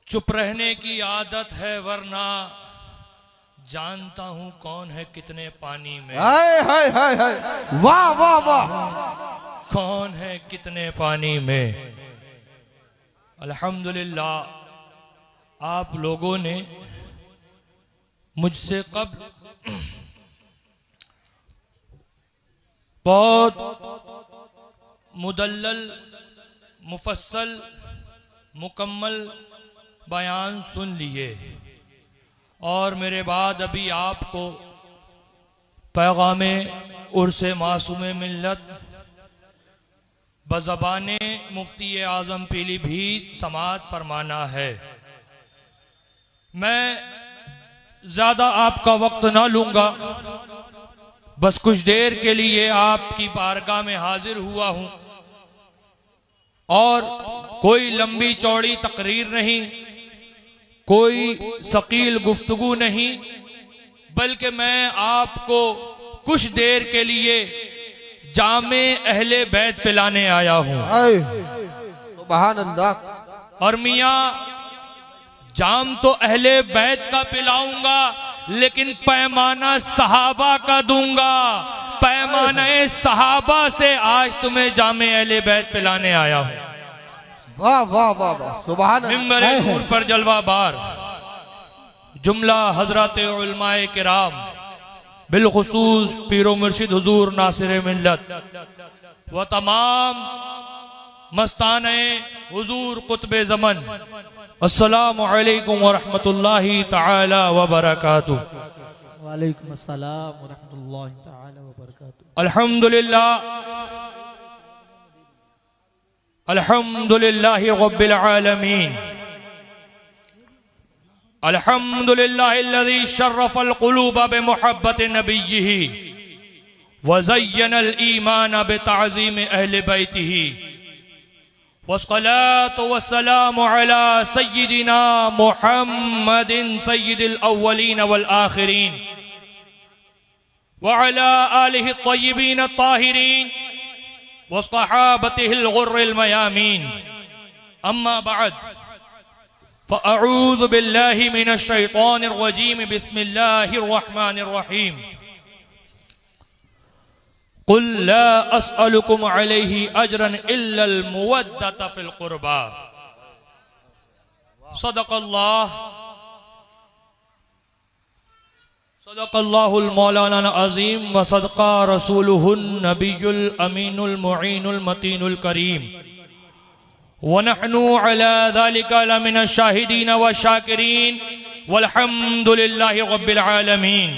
चुप रहने की आदत है वरना जानता हूं कौन है कितने पानी में। हाय हाय हाय हाय, वाह वाह वाह। कौन है कितने पानी में। अल्हम्दुलिल्लाह आप लोगों ने मुझसे कब्ल बहुत मुदल्लल मुफस्सल मुकम्मल बयान सुन लिए और मेरे बाद अभी आपको पैगामे उर्से मासूम मिल्लत बज़बाने मुफ्ती आज़म पीलीभीत समाअत फरमाना है। मैं ज़्यादा आपका वक्त ना लूँगा, बस कुछ देर के लिए आपकी बारगाह में हाजिर हुआ हूँ और कोई लंबी चौड़ी तकरीर नहीं, कोई सकील गुफ्तगू नहीं, बल्कि मैं आपको कुछ देर के लिए जामे अहले बैत पिलाने आया हूँ। सुभान अल्लाह। और मियाँ जाम तो अहले बैत का पिलाऊंगा लेकिन पैमाना सहाबा का दूंगा। पैमाने सहाबा से आज तुम्हें जामे अहले बैत पिलाने आया हूँ। वाह वाह वाह वाह, सुभान अल्लाह। मिंबर नूर पर जलवा बार जुमला हजरत उलमाए किराम बिलखुसूस पीरो मुर्शिद हुजूर नासिर मिल्लत व तमाम मस्ताने हुजूर कुतबे ज़मन, अस्सलामु अलैकुम व रहमतुल्लाहि तआला व बरकातुहू। वालेकुम अस्सलाम व रहमतुल्लाहि तआला व बरकातुहू। अल्हम्दुलिल्लाह अल्हम्दुलिल्लाहि रब्बिल आलमीन। अल्हम्दुलिल्लाहिल्लज़ी शर्रफ़ल क़ुलूब बिमुहब्बति नबिय्यिही व ज़य्यनल ईमान बितअज़ीम अहले बैतिही वस्सलातु वस्सलामु अला सय्यिदिना मुहम्मदिन सय्यिदिल अव्वलीन वल आखिरीन व अला आलिहि त्तय्यिबीन अत्ताहिरीन वस्सहाबतिहिल गुर्रिल मयामीन। अम्मा बअद फ़अऊज़ु बिल्लाहि मिनश शैतानिर रजीम। बिस्मिल्लाहिर रहमानिर रहीम। कुल ला अस्अलुकुम अलैहि अजरन इल्लल मुवद्दत फिल क़ुरबा। सदक़ल्लाहुल मौलाना अज़ीम व सदक़ा रसूलुहुन नबियुल अमीनुल मुईनुल मतीनुल करीम व नहनु अला ज़ालिका लमिनश शाहिदीन व शाकिरीन वल्हम्दुलिल्लाहि रब्बिल आलमीन।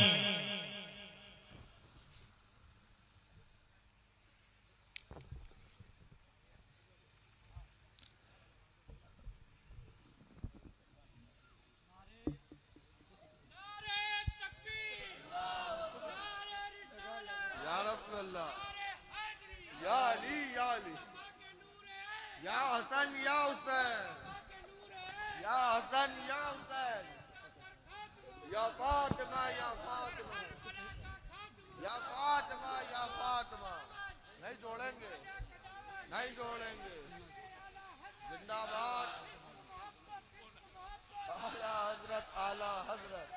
नहीं जोड़ेंगे। जिंदाबाद आला हजरत आला हजरत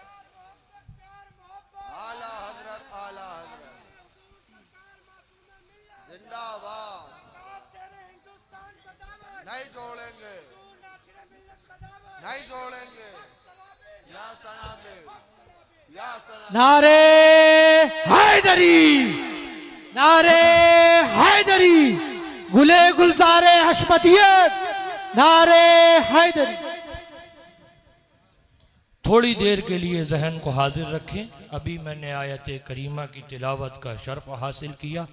आला हजरत आला हजरत जिंदाबाद। नहीं जोड़ेंगे, नहीं जोड़ेंगे। या सनाबे या सनाबे। नारे हैदरी, नारे हैदरी, गुले गुलजारे हशमतियत, नारे हैदरी। थोड़ी देर के लिए जहन को हाजिर रखें। अभी मैंने आयत करीमा की तिलावत का शर्फ हासिल किया।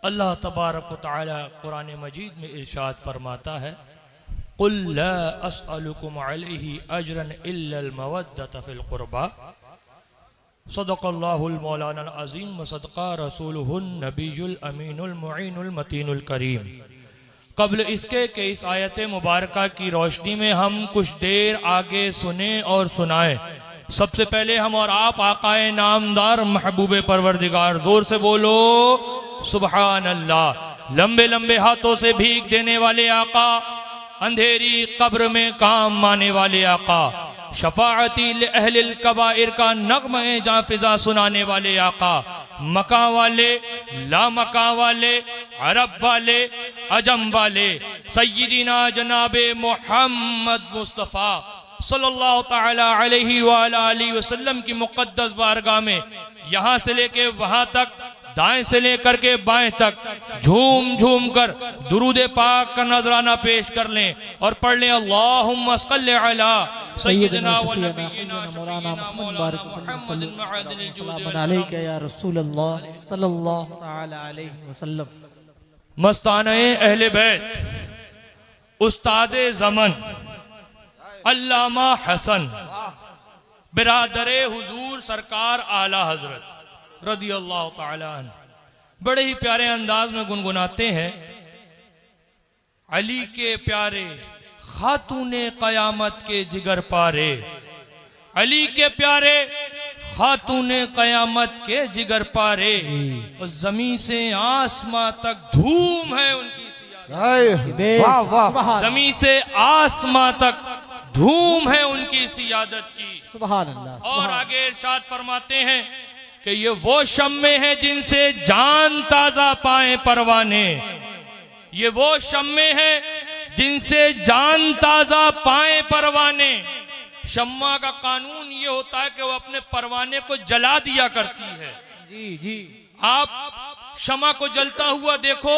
अल्लाह तबारक व तआला कुरान मजीद में इरशाद फरमाता है, कुल ला अस्अलुकुम अलैहि अजरन इल्लल मवद्दत फिल क़ुरबा। सदक़ल्लाहुल मौलाना अज़ीम व सदक़ा रसूलुहुन नबियुल अमीनुल मुईनुल मतीनुल करीम। कब्ल इसके कि इस आयत मुबारका की रोशनी में हम कुछ देर आगे सुने और सुनाएं, सबसे पहले हम और आप आकाए नामदार महबूब परवरदिगार, जोर से बोलो सुभान अल्लाह। लंबे लंबे हाथों से भीख देने वाले आका, अंधेरी कब्र में काम आने वाले आका, शफाअती अहलिल कबाइर का नग़्म-ए जाफ़िज़ा सुनाने वाले आका, मका वाले, ला मका वाले, अरब वाले, अजम वाले, सय्यिदिना जनाबे मोहम्मद मुस्तफ़ा सल्लल्लाहु ताला अलैहि व आलिहि वसल्लम की मुक़द्दस बारगाह में यहाँ से लेके वहाँ तक, दाएं से लेकर के बाएं तक झूम झूम कर दुरूद पाक का नजराना पेश कर लें और पढ़ लें अल्लाहुम्मा सल्लि अला सय्यिदिना व नबीना मौलाना मुहम्मद सल्लल्लाहु अलैहि या रसूल अल्लाह सल्लल्लाहु ताला अलैहि वसल्लम। मस्ताने अहले बैत, उस्ताज़े ज़मन अल्लामा हसन बिरादरे हुजूर सरकार आला हजरत रदी अल्लाह ताला अन्हु बड़े ही प्यारे अंदाज में गुनगुनाते हैं। अली के प्यारे खातूने कयामत के जिगर पारे, अली के प्यारे खातूने कयामत के जिगर पारे, और जमीन से आसमां तक धूम है उनकी, वाह वाह, जमीन से आसमां तक धूम है उनकी सियादत की। सुभान अल्लाह। और आगे इरशाद फरमाते हैं कि ये वो शम्मे हैं जिनसे जान ताजा पाए परवाने, ये वो शम्मे हैं जिनसे जान ताजा पाए परवाने। शम्मा का कानून ये होता है कि वो अपने परवाने को जला दिया करती है। जी जी। आप शमा को जलता हुआ देखो,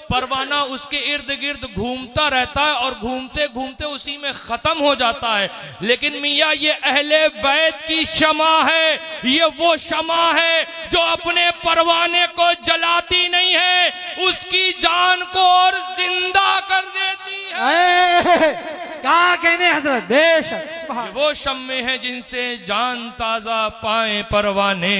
परवाना उसके इर्द गिर्द घूमता रहता है और घूमते घूमते उसी में खत्म हो जाता है। लेकिन मियाँ ये अहले बैत की शमा है, ये वो शमा है जो अपने परवाने को जलाती नहीं है, उसकी जान को और जिंदा कर देती है। क्या कहने हजरत, बेशक। ये वो शम्मे हैं जिनसे जान ताजा पाए परवाने,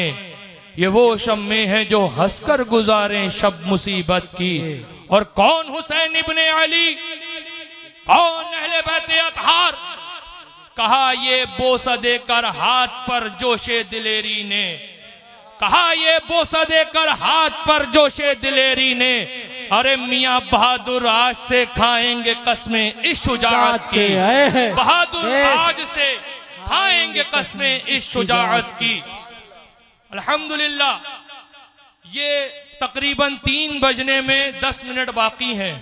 ये वो शम्मे हैं जो हंसकर गुजारें शब मुसीबत की। और कौन हुसैन इब्ने अली, कौन अहले बैत अतहार, कहा ये बोसा देकर हाथ पर जोशे दिलेरी ने, कहा ये बोसा देकर हाथ पर जोशे दिलेरी ने, अरे मियाँ बहादुर आज से खाएंगे कसमें इस शुजाअत की, बहादुर आज से खाएंगे कसमें इस शुजाअत की। अल्हम्दुलिल्लाह, ये तकरीबन 3 बजने में 10 मिनट बाकी हैं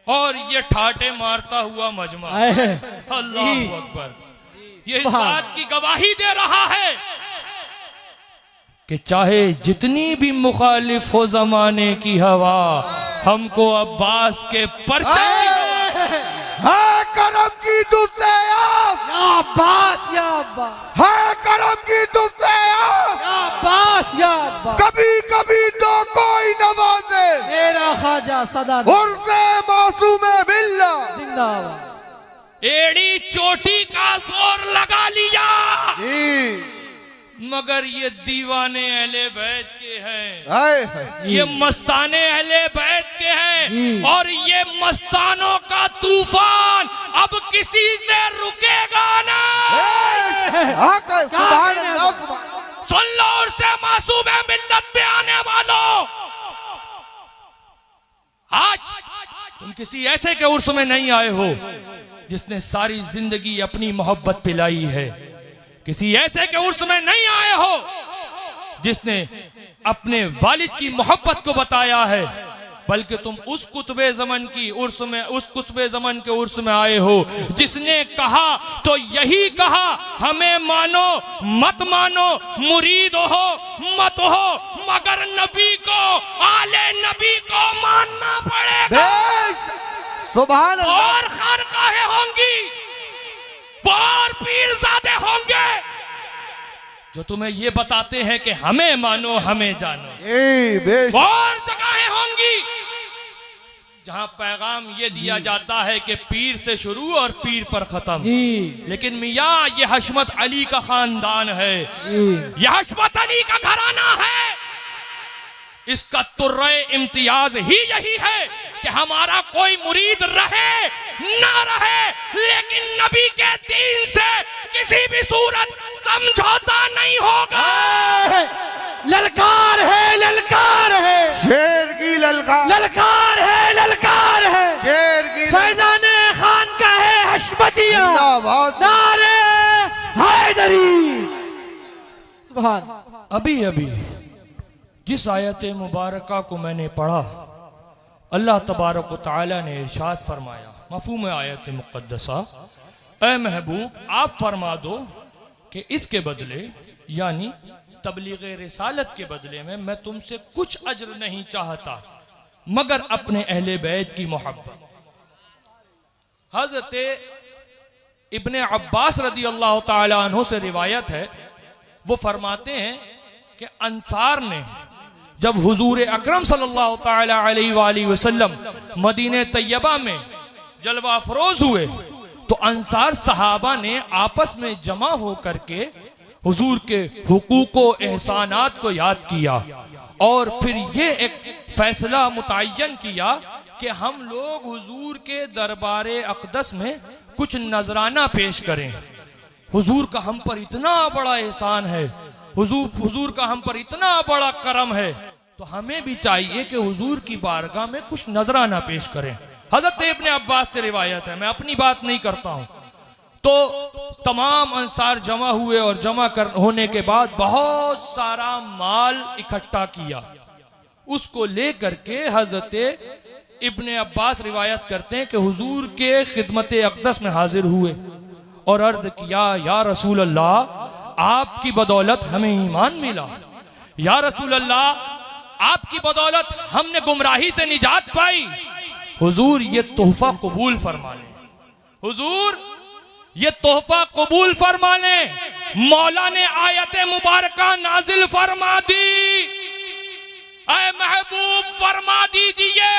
और ये ठाटे मारता हुआ मजमा, अल्लाहु अकबर, ये इस बात की गवाही दे रहा है कि चाहे जितनी भी मुखालिफ हो जमाने की हवा, हमको अब्बास के परचम है करम की दुस्ते अब्बास, या अब्बास, है करम की दुस्ते या अब्बास, या अब्बास। कभी कभी तो कोई नवाजे मेरा ख्वाजा सदा उर्से मासूम बिल्ला जिंदाबाद। एड़ी चोटी का जोर लगा लिया, जी, मगर ये दीवाने अहले बैत के हैं, है ये मस्ताने अहले बैत के हैं, और ये मस्तानों का तूफान अब किसी से रुकेगा ना। सुभान अल्लाह, सुन लो और से मासूम मिल्लत पे आने वालों, आज तुम किसी ऐसे के उर्स में नहीं आए हो जिसने सारी जिंदगी अपनी मोहब्बत पिलाई है, किसी ऐसे के उर्स में नहीं आए हो जिसने अपने वालिद की मोहब्बत को बताया है, बल्कि तुम उस कुतुबे ज़मन की उर्स में, उस कुतुबे ज़मन के उर्स में आए हो जिसने कहा तो यही कहा, हमें मानो मत मानो, मुरीद हो मत हो, मगर नबी को, आले नबी को मानना पड़ेगा। सुभान अल्लाह। और खानकाहें होंगी, और पीरज़ादे होंगे जो तुम्हें ये बताते हैं कि हमें मानो हमें जानो। और जगहें होंगी जहां पैगाम ये दिया जाता है कि पीर से शुरू और पीर पर खत्म। लेकिन मियाँ ये हशमत अली का खानदान है, ये हशमत अली का घराना है, इसका तुर्रे इम्तियाज ही यही है कि हमारा कोई मुरीद रहे ना रहे, लेकिन नबी के दीन से किसी भी सूरत समझौता नहीं होगा। ललकार है, ललकार है, शेर की ललकार, ललकार है, ललकार है, शेर की फैजाने जिंदाबाद। नारे हैदरी। सुभान। अभी अभी जिस आयत मुबारका को मैंने पढ़ा, अल्लाह तबारक व तआला ने इरशाद फरमाया, मफ़हूम आयत मुक़द्दसा, ऐ महबूब आप फरमा दो कि इसके बदले, यानी तबलीग रिसालत के बदले में मैं तुमसे कुछ अज्र नहीं चाहता मगर अपने अहले बैत की मोहब्बत। हज़रत इब्ने अब्बास रदी अल्लाह ताला अन्हु से रिवायत है, वो फरमाते हैं कि अंसार ने जब हुजूर अकरम सल्लल्लाहु ताला अलैहि वसल्लम मदीने तैयबा में जलवा अफरोज हुए तो अंसार सहाबा ने आपस में जमा हो करके हुजूर के हुकूक व एहसानात को याद किया और फिर ये एक फैसला मुतय्यन किया कि हम लोग हुजूर के दरबारे अक़दस में कुछ नजराना पेश करें। हुजूर का हम पर इतना बड़ा एहसान है, हुजूर का हम पर इतना बड़ा करम है, तो हमें भी चाहिए कि हुजूर की बारगाह में कुछ नजराना पेश करें। हज़रत इब्ने अब्बास से रिवायत है, मैं अपनी बात नहीं करता हूं। तो तमाम अंसार जमा हुए और जमा होने के बाद बहुत सारा माल इकट्ठा किया, उसको लेकर के हजरत इब्ने अब्बास रिवायत करते हैं कि हुजूर के खिदमत अक़दस में हाजिर हुए और अर्ज किया, या रसूल अल्लाह आपकी बदौलत हमें ईमान मिला, या रसूल अल्लाह आपकी बदौलत हमने गुमराही से निजात पाई, हुजूर ये तोहफा कबूल फरमा लें, हुजूर ये तोहफा कबूल फरमा लें। मौला ने आयत मुबारका नाजिल फरमा दी, ऐ महबूब फरमा दीजिए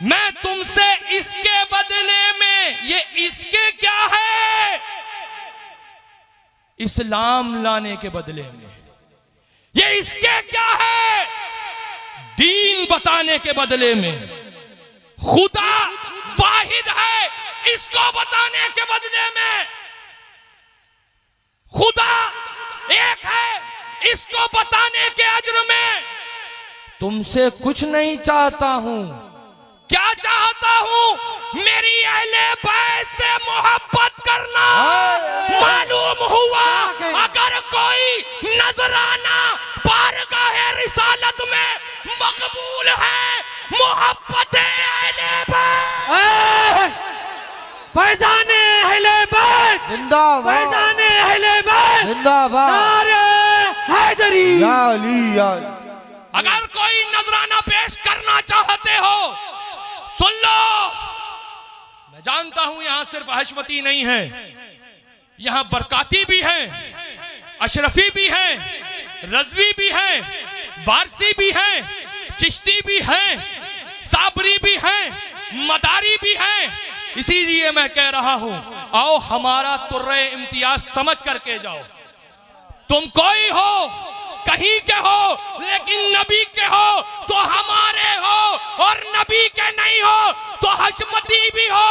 मैं तुमसे इसके बदले में, ये इसके क्या है, इस्लाम लाने के बदले में, ये इसके क्या है, दीन बताने के बदले में, खुदा वाहिद है इसको बताने के बदले में, खुदा एक है इसको बताने के अज्र में तुमसे कुछ नहीं चाहता हूं। क्या चाहता हूं? मेरी अहले बैत से मोहब्बत करना। मालूम हुआ अगर कोई नजराना बारगाह रिसालत में मकबूल है, मोहब्बत अहले बैत, फैजाने अहले बैत जिंदाबाद, फैजाने अहले बैत जिंदाबाद, नारे हैदरी। या अली या। अगर कोई नजराना पेश करना चाहते हो सुन लो, मैं जानता हूं यहां सिर्फ हशमती नहीं है, यहां बरकाती भी है, अशरफी भी है, रजवी भी है, वारसी भी है, चिश्ती भी है, साबरी भी है, मदारी भी है। इसीलिए मैं कह रहा हूं, आओ हमारा तुर्रे इम्तियाज समझ करके जाओ। तुम कोई हो, कहीं के हो, लेकिन नबी के हो तो हमारे हो, और नबी के नहीं हो तो हशमती भी हो,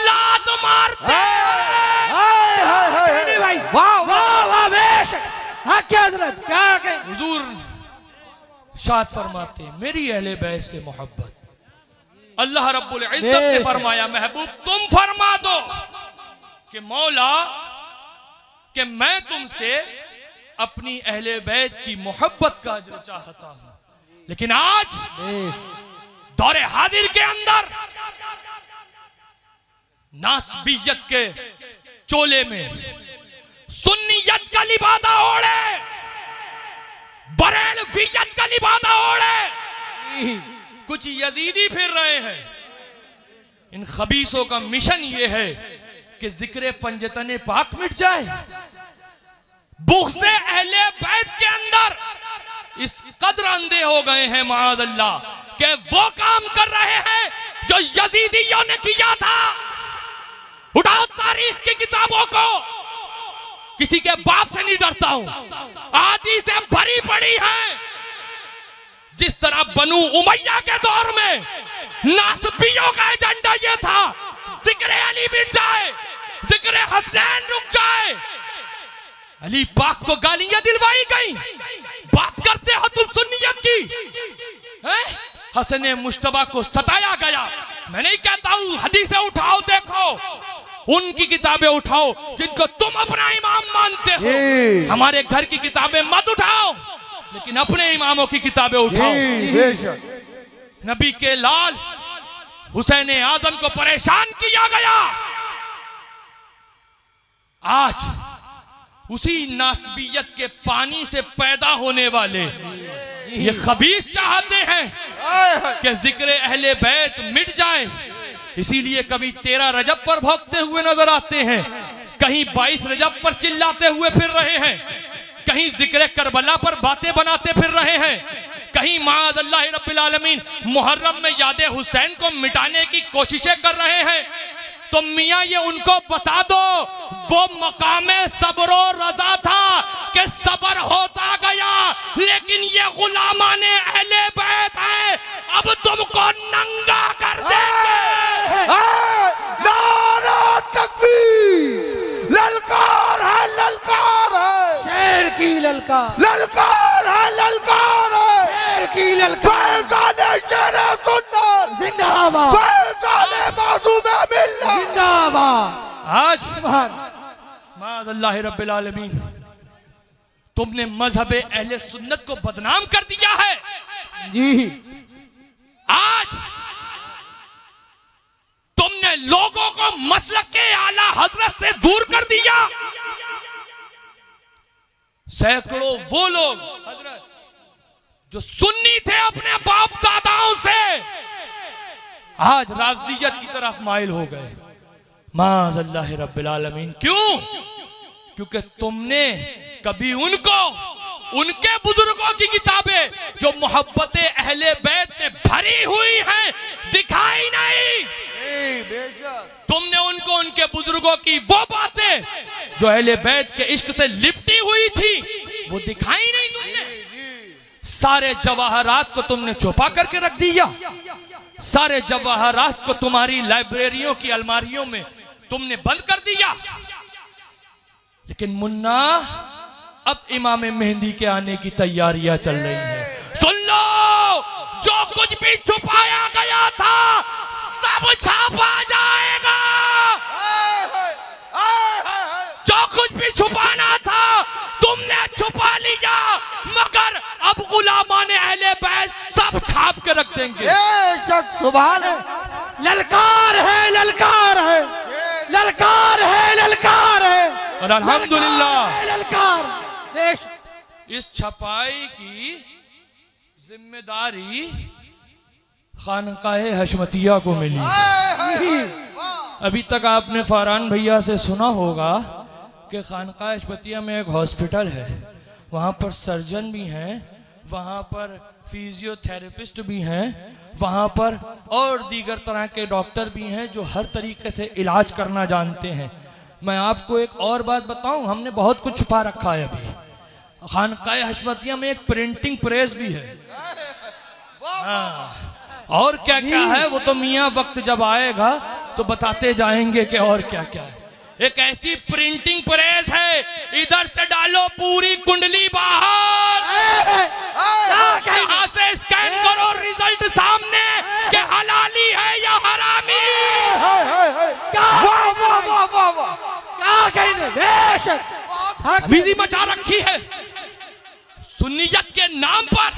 लात मारते। भाई वाह वाह वाह बेशक, हाँ क्या हजरत, क्या हुजूर शाद फरमाते मेरी अहले बैत से मोहब्बत। अल्लाह रब्बुल इज्जत ने फरमाया, महबूब तुम फरमा दो कि मौला कि मैं तुमसे अपनी अहले बैत की मोहब्बत का अज्र चाहता हूं। लेकिन आज दौरे हाजिर के अंदर नासबियत के चोले में सुन्नियत का लिबादा ओढ़े, बरेलवियत का लिबादा ओढ़े कुछ यजीदी फिर रहे हैं। इन खबीसों का मिशन ये है कि जिक्र पंजतने पाक मिट जाए। बुग़्ज़े अहले बैत के अंदर इस कदर अंधे हो गए हैं माअज़ अल्लाह कि वो काम कर रहे हैं जो यजीदियों ने किया था। उठाओ तारीख की किताबों को, किसी के बाप से नहीं डरता हूं, आदि से भरी पड़ी है। जिस तरह बनु उमैया के दौर में नासबियों का एजेंडा यह था जिक्र अली मिट जाए, जिक्र हसनैन रुक जाए। अली पाक को गालियां दिलवाई गई, बात करते हो तुम सुन्नियत की। हसन मुश्तबा को सताया गया। मैं नहीं कहता हूं हदीसें उठाओ देखो, उनकी किताबें उठाओ जिनको तुम अपना इमाम मानते हो। जी। हमारे घर की किताबें मत उठाओ, लेकिन अपने इमामों की किताबें उठाओ। जी, बेशक। नबी के लाल हुसैन आजम को परेशान किया गया। आज उसी नासबियत के पानी से पैदा होने वाले ये खबीस चाहते हैं कि जिक्र अहले बैत मिट जाए, इसीलिए कभी 13 रजब पर भौंकते हुए नजर आते हैं, कहीं 22 रजब पर चिल्लाते हुए फिर रहे हैं, कहीं जिक्र करबला पर बातें बनाते फिर रहे हैं, कहीं माअज़ल्लाह रब्बिल आलमीन मुहर्रम में यादे हुसैन को मिटाने की कोशिशें कर रहे हैं। तो मियां ये उनको बता दो, वो मकामे सब्र और रजा था कि सब्र होता गया, लेकिन ये गुलामाने अहले बैत है, अब तुमको नंगा कर देंगे। नारा तकबीर, ललकार है, ललकार है, शेर की ललकार, ललकार है, ललकार है, शेर की ललकार, फैज़ाने शेरे सुन्नत जिंदाबाद, फैज़ाने मासूमे मिल्लत जिंदाबाद। आज सुभान माअज़ल्लाह रब्बिल आलमीन तुमने मजहबे अहले सुन्नत को बदनाम कर दिया है। जी, आज तुमने लोगों को मसलक के आला हजरत से दूर कर दिया। सैकड़ों वो लोग हजरत जो सुन्नी थे अपने बाप दादाओं से, आज राज़ियत की तरफ माइल हो गए। माअज़ल्लाह रब्बिल आलमीन। क्यों? क्योंकि तुमने कभी उनको, उनके बुजुर्गों की किताबें जो मोहब्बत अहले बैत में भरी हुई हैं, दिखाई नहीं। बेशक। तुमने उनको उनके बुजुर्गों की वो बातें जो अहले बैत के इश्क से लिपटी हुई थी, वो दिखाई नहीं तुमने। सारे जवाहरात को तुमने छुपा करके रख दिया। सारे जवाहरात को तुम्हारी लाइब्रेरियों की अलमारियों में तुमने बंद कर दिया। लेकिन मुन्ना, अब इमाम मेहंदी के आने की तैयारियां चल रही हैं। सुन लो, जो कुछ भी छुपाया गया था सब छापा जाएगा। जो कुछ भी छुपाना था तुमने छुपा लिया, मगर अब गुलामाने अहले बैत सब छाप के रख देंगे। बेशक। सुभान अल्लाह। ललकार है, ललकार है, ललकार है, ललकार है, और अल्हम्दुलिल्लाह ललकार। देश इस छपाई की जिम्मेदारी खानकाहे हशमतिया को मिली। अभी तक आपने फरहान भैया से सुना होगा कि खानकाह हशमतिया में एक हॉस्पिटल है, वहाँ पर सर्जन भी हैं, वहाँ पर फिजियोथेरेपिस्ट भी हैं, वहाँ पर और दीगर तरह के डॉक्टर भी हैं जो हर तरीके से इलाज करना जानते हैं। मैं आपको एक और बात बताऊं, हमने बहुत कुछ छुपा रखा है। अभी खानकाह हशमतिया में एक प्रिंटिंग प्रेस भी है। हाँ, और क्या क्या है वो तो मियाँ वक्त जब आएगा तो बताते जाएंगे कि और क्या क्या है। एक ऐसी प्रिंटिंग प्रेस है, इधर से डालो पूरी कुंडली बाहर, यहाँ से स्कैन करो रिजल्ट सामने कि हलाली है या हरामी। वाह वाह वाह वाह वाह। क्या कहने, बेशक बिजी मचा रखी है सुन्नियत के नाम पर।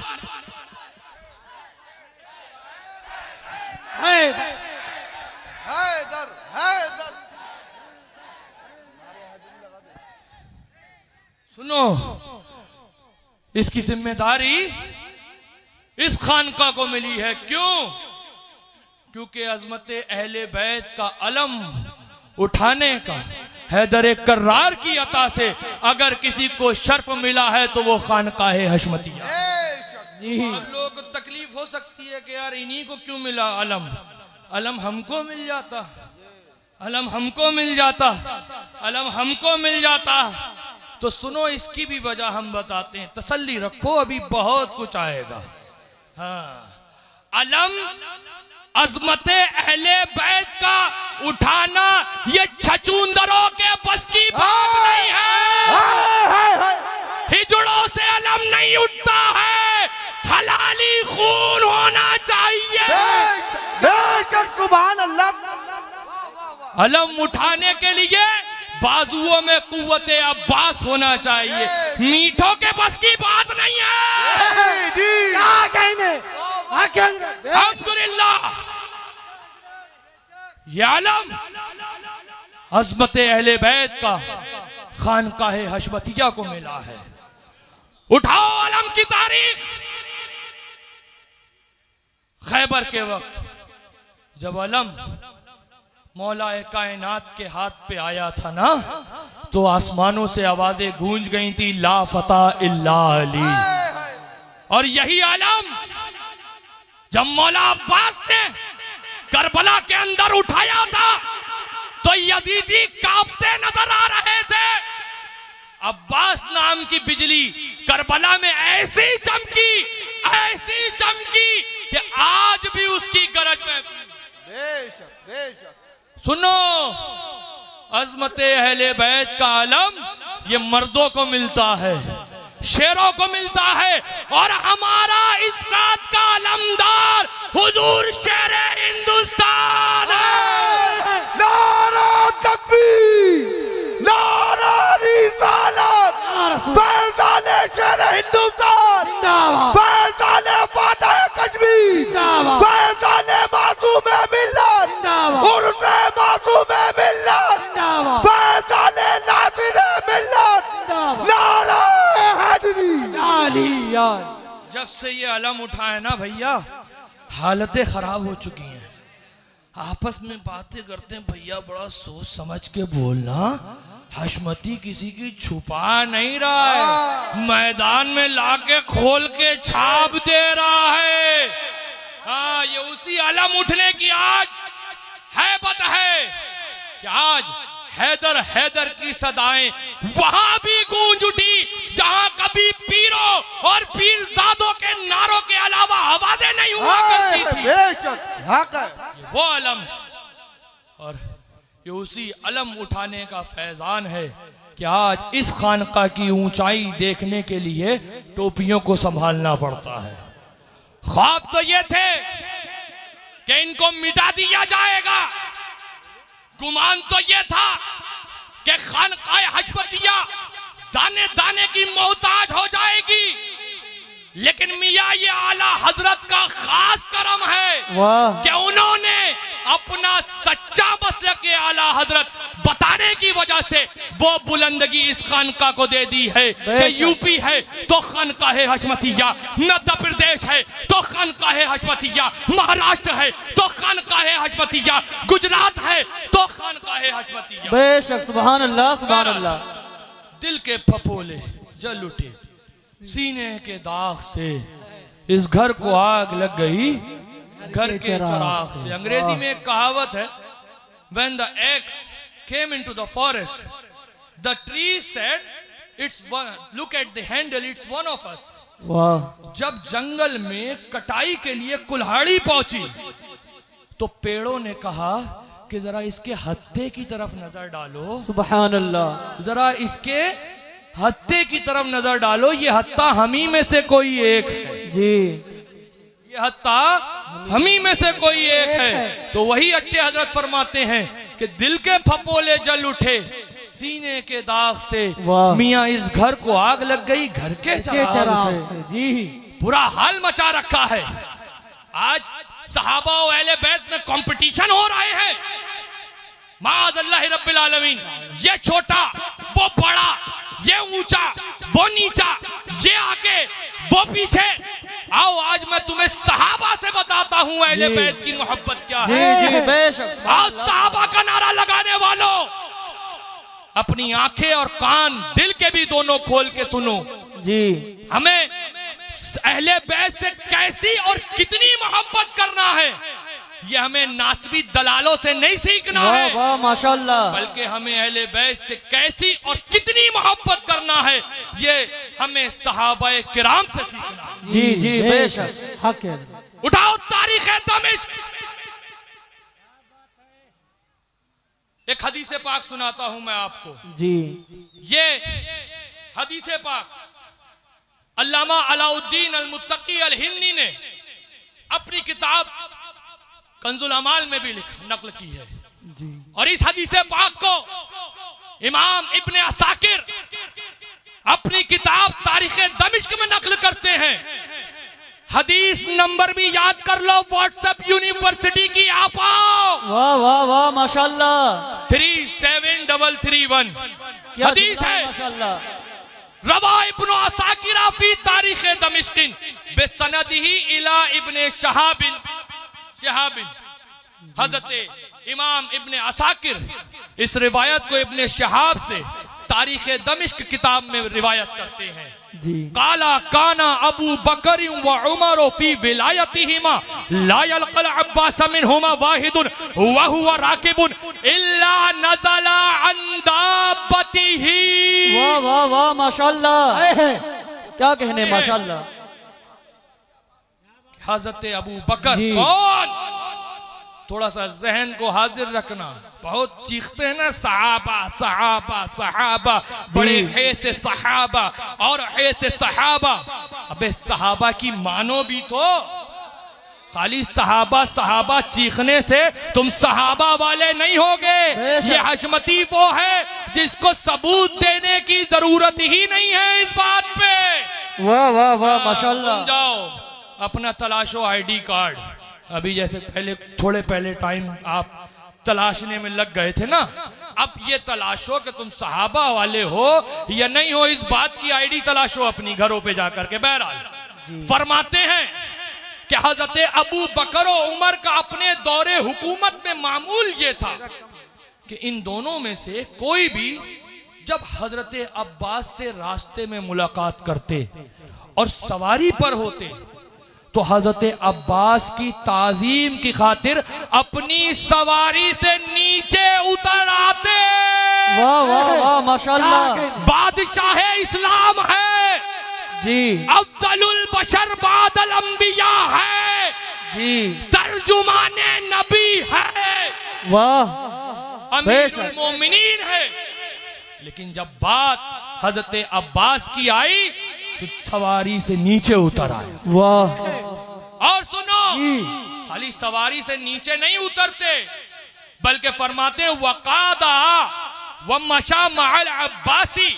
हैदर हैदर। सुनो, इसकी जिम्मेदारी इस खानका को मिली है। क्यों? क्योंकि अजमत अहले बैत का अलम उठाने का हैदर कर्रार की अता से अगर किसी को शर्फ मिला है तो वो खानकाह हशमतिया। आप लोगों को तकलीफ हो सकती है कि यार इन्हीं को क्यों मिला अलम, अलम हमको मिल जाता, अलम हमको मिल जाता, अलम हमको मिल जाता। तो सुनो, इसकी भी वजह हम बताते हैं, तसल्ली रखो, अभी बहुत कुछ आएगा। हाँ, अलम अजमते अहले बैत का उठाना ये छचूंदरों के बस की बात नहीं है। हिजड़ों से अलम नहीं उठता है, हलाली खून होना चाहिए। सुभान अल्लाह। अलम उठाने के लिए बाजुओं में कुव्वत अब्बास होना चाहिए। मीठों के बस की बात नहीं है। जी क्या कहने अल्हम्दुलिल्लाह, ये अलम अज़मत अहले बैत का खानकाहे हशमतिया को मिला है। उठाओ अलम की तारीख। खैबर के वक्त जब अलम मौला कायनात के हाथ पे आया था ना, तो आसमानों से आवाजें गूंज गई थी, ला फता इल्ला अली। और यही आलम जब मौला अब्बास ने करबला के अंदर उठाया था तो यजीदी कांपते नजर आ रहे थे। अब्बास नाम की बिजली करबला में ऐसी चमकी कि आज भी उसकी गरज में। बेशक बेशक। सुनो, अजमत अहले बैत का आलम ये मर्दों को मिलता है, शेरों को मिलता है, और हमारा इस बात का अलमदार हुजूर शेर हिंदुस्तान है। नारा तकबीर, नारा रिसालत, फैज़ाने शेर हिंदुस्तान, फैज़ाने फातह कश्मीर, फैज़ाने मासूम मिल्लत, उर्से मासूम मिल्लत, फैज़ाने नासिर मिल्लत, नारा हैदरी। जब से ये अलम उठा है ना भैया, हालतें खराब हो चुकी हैं। आपस में बातें करते हैं, भैया बड़ा सोच समझ के बोलना, हशमती किसी की छुपा नहीं रहा है, मैदान में लाके खोल के छाप दे रहा है। हाँ, ये उसी अलम उठने की आज हैबत है कि आज हैदर हैदर की सदाएं वहां भी गूंज उठी जहां कभी पीरों और पीरजादों के नारों के अलावा आवाजें नहीं हुआ करती थी। बेशक हक है। वो अलम है, और ये उसी अलम उठाने का फैजान है कि आज इस खानका की ऊंचाई देखने के लिए टोपियों को संभालना पड़ता है। ख्वाब तो ये थे कि इनको मिटा दिया जाएगा, गुमान तो ये था कि खानकाए हशमतिया दाने दाने की मोहताज हो जाएगी, लेकिन मियां ये आला हजरत का खास करम है कि उन्होंने अपना सच्चा मसलक के आला हजरत बताने की वजह से वो बुलंदगी इस खानका को दे दी है कि यूपी है तो खानकाहे हशमतिया, मध्य प्रदेश है तो खानकाहे हशमतिया, महाराष्ट्र है तो खानकाहे हशमतिया, गुजरात है तो खानकाहे हशमतिया। बेशक, सुभान अल्लाह सुभान अल्लाह। दिल के फपोले जल उठे, सीने के दाग से इस घर को आग लग गई, घर के चिराग से। अंग्रेजी में एक कहावत है, when the axe came into the forest, the tree said, "It's one. Look at the handle. It's one of us." वाह। जब जंगल में कटाई के लिए कुल्हाड़ी पहुंची तो पेड़ों ने कहा कि जरा इसके हत्थे की तरफ नजर डालो, सुभान अल्लाह। जरा इसके हत्थे की तरफ नजर डालो, ये हत्था हमी में से कोई एक है जी, ये हत्था हमी में से कोई एक है। तो वही अच्छे हजरत फरमाते हैं कि दिल के फपोले जल उठे, सीने के दाग से मियां इस घर को आग लग गई, घर के चिराग से। जी, बुरा हाल मचा रखा है। आज सहाबा और अहले बैत में कंपटीशन हो रहे हैं, माअज़ल्लाह रब्बिल आलमीन। ये छोटा वो बड़ा, ये ऊंचा वो नीचा, ये आगे वो पीछे। आओ आज मैं तुम्हें सहाबा से बताता हूं अहले बैत की मोहब्बत क्या है। जी जी, बेशक। आओ सहाबा का नारा लगाने वालों, अपनी आंखें और कान दिल के भी दोनों खोल के सुनो जी। हमें अहले बैत से कैसी और कितनी मोहब्बत करना है, ये हमें नासबी दलालों से नहीं सीखना है, वाह माशाअल्लाह, बल्कि हमें अहले बैत से कैसी और कितनी मोहब्बत करना है, ये हमें सहाबाए किराम से सीखना है। जी जी, बेशक हक है। उठाओ तारीख दमिश्क। एक हदीसे पाक सुनाता हूं मैं आपको जी। ये हदीसे पाक अल्लामा अलाउद्दीन अल मुत्तकी अल हिंदी ने अपनी किताब कंजुल अमाल में भी नकल की है। और इस हदीस पाक को इमाम इब्ने असाकिर अपनी किताब तारीख दमिश्क में नकल करते हैं। हदीस नंबर भी याद कर लो, व्हाट्सएप यूनिवर्सिटी की आप आओ। वाह वाह वाह माशाल्लाह। 37331 क्या हदीस है। माशाल्लाह। रवा इब्न असाकिर फी तारीख दमिश्क बिसनदिही इला इब्ने शहाबिन हजरत इमाम इब्ने असाकिर इस रिवायत को इब्ने शहाब से तारीख दमिश्क किताब में रिवायत करते हैं। काला काना अबू बकर व उमर फी विलायतिहिमा ला यलक़ल अब्बास मिनहुमा वाहिदुन व हुवा राकिबुन इल्ला नज़ला अन दाब्बतिही। वाह वाह वाह माशाल्लाह। क्या कहने माशाल्लाह। हजरत अबू बकर कौन, थोड़ा सा जहन को हाजिर रखना। बहुत चीखते हैं ना सहाबा सहाबा सहाबा, बड़े है से सहाबा और है से सहाबा। अबे सहाबा की मानो भी तो, खाली सहाबा सहाबा चीखने से तुम सहाबा वाले नहीं होगे। ये हशमती वो है जिसको सबूत देने की जरूरत ही नहीं है इस बात पे। वाह वाह वाह माशाल्लाह। जाओ अपना तलाशो आईडी कार्ड। अभी जैसे पहले थोड़े पहले टाइम आप तलाशने में लग गए थे ना, अब ये तलाशो कि तुम सहाबा वाले हो या नहीं हो, इस बात की आईडी तलाशो अपनी घरों पे जाकर के। बहरहाल फरमाते हैं कि हजरत अबू बकर और उमर का अपने दौरे हुकूमत में मामूल ये था कि इन दोनों में से कोई भी जब हजरत अब्बास से रास्ते में मुलाकात करते और सवारी पर होते तो हजरत अब्बास की ताजीम की खातिर अपनी सवारी से नीचे उतर आते। वाह वाह वाह माशाल्लाह। बादशाह इस्लाम है जी, अफजलुल बशर बादल अंबिया है जी, तर्जुमाने नबी है, वाह अमीरुल मोमिनीन है। लेकिन जब बात हजरत अब्बास की आई तो सवारी से नीचे उतर आए। वाह। और सुनो, खाली सवारी से नीचे नहीं उतरते बल्कि फरमाते वकादा व मशा मअल अब्बासी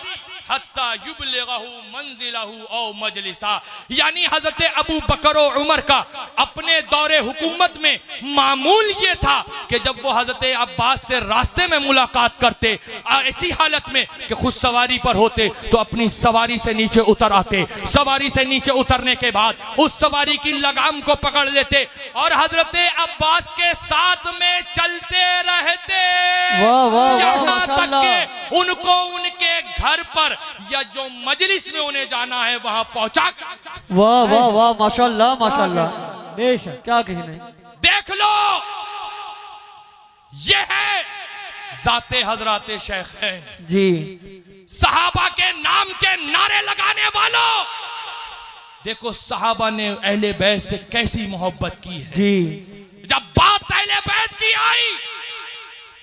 हत्ता युबलिगहु मंजिलहु औ मजलिसा। यानी हजरत अबू बकर और उमर का अपने दौरे हुकूमत में मामूल ये था कि जब वो हजरत अब्बास से रास्ते में मुलाकात करते, ऐसी हालत में कि खुद सवारी पर होते तो अपनी सवारी से नीचे उतर आते। सवारी से नीचे उतरने के बाद उस सवारी की लगाम को पकड़ लेते और हजरत अब्बास के साथ में चलते रहते। वाह वाह वाह यहाँ तक माशाल्लाह। के उनको उनके घर पर या जो मजलिस में उन्हें जाना है वहां पहुंचा। वाह वाह वाह माशाल्लाह माशाल्लाह। बेशक क्या कहने। देख लो, ये है जाते हजराते शेखैन जी, सहाबा के नाम के नारे लगाने वालों। देखो सहाबा ने अहले बैत से कैसी मोहब्बत की है। जी, जब बात अहले बैत की आई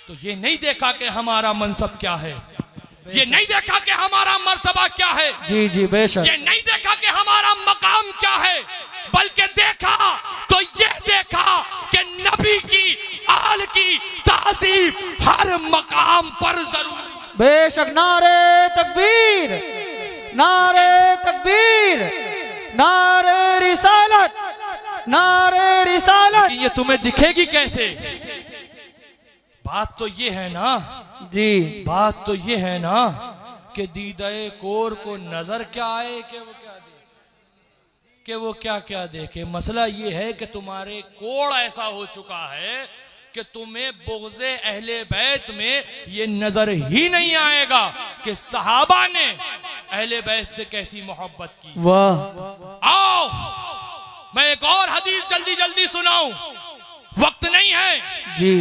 तो ये नहीं देखा कि हमारा मनसब क्या है, ये नहीं देखा कि हमारा मर्तबा क्या है, जी जी बेशक। ये नहीं देखा कि हमारा मकाम क्या है, बल्कि देखा तो ये देखा कि नबी की आल की ताज़ीम हर मकाम पर जरूर। बेशक। नारे तकबीर, नारे तकबीर, नारे रिसालत, नारे रिसालत। ये तुम्हें दिखेगी कैसे? बात तो ये है ना जी, बात तो ये है ना कि दीदाए कोर को नजर क्या आए कि वो क्या देखे, कि वो क्या क्या देखे। मसला ये है कि तुम्हारे कोड़ ऐसा हो चुका है कि तुम्हें बुग़्ज़े अहले बैत में ये नजर ही नहीं आएगा कि सहाबा ने अहले बैत से कैसी मोहब्बत की। वाह। आओ मैं एक और हदीस जल्दी जल्दी सुनाऊं, वक्त नहीं है जी,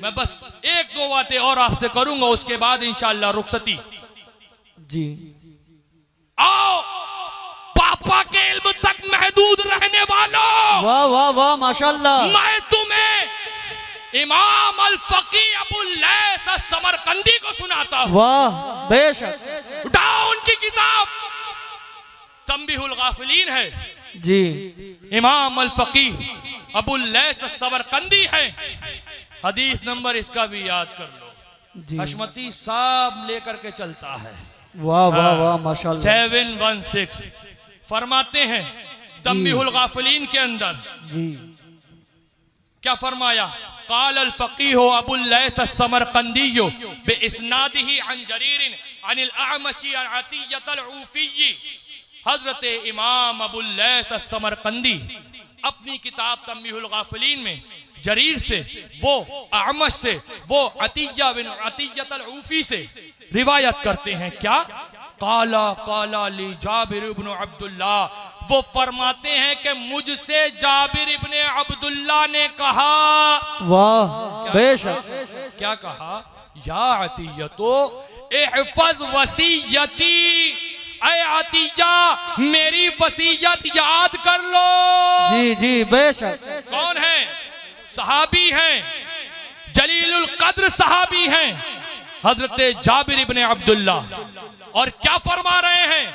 मैं बस एक दो बातें और आपसे करूंगा, उसके बाद इंशाअल्लाह रुखसती। जी, आओ पापा के इल्म तक महदूद रहने वालों, वाह वाह वाह माशाल्लाह। मैं तुम्हें इमाम अल फकी अबुल लैस समरकंदी को सुनाता हूं। वाह बेशक। उठाओ उनकी किताब तंबीहुल गाफिलीन है जी, इमाम अल फकी अबुल लैस समरकंदी है। हदीस नंबर इसका भी याद कर लो। जी हशमती साहब लेकर के चलता है, वाह वाह वाह माशाल्लाह। 716 फरमाते हैं तंबीहुल गाफिलीन के अंदर जी क्या फरमाया? काल अल फकीह अबुल लैस अस्समरकंदी बिइस्नादिही अन जरीर अनिल अअमशी अन अतियत अल ऊफी। हजरत इमाम अबुल लैस अस्समरकंदी अपनी किताब तंबीहुल गाफिलीन में जरीर से, वो अअमश से, वो अतिया बिन अतियत अल ऊफी से रिवायत करते हैं। क्या? काला काला ली जाबिर इब्न अब्दुल्ला, वो फरमाते हैं कि मुझसे जाबिर इब्न अब्दुल्ला ने कहा। वाह बेशक। क्या कहा? या अतियतो इहफज वसीयती, ऐ अतिया मेरी वसीयत याद कर लो। जी जी बेशक। कौन है? सहाबी हैं, जलीलुल कद्र सहाबी हैं हजरत जाबिर इब्न अब्दुल्ला, और क्या फरमा रहे हैं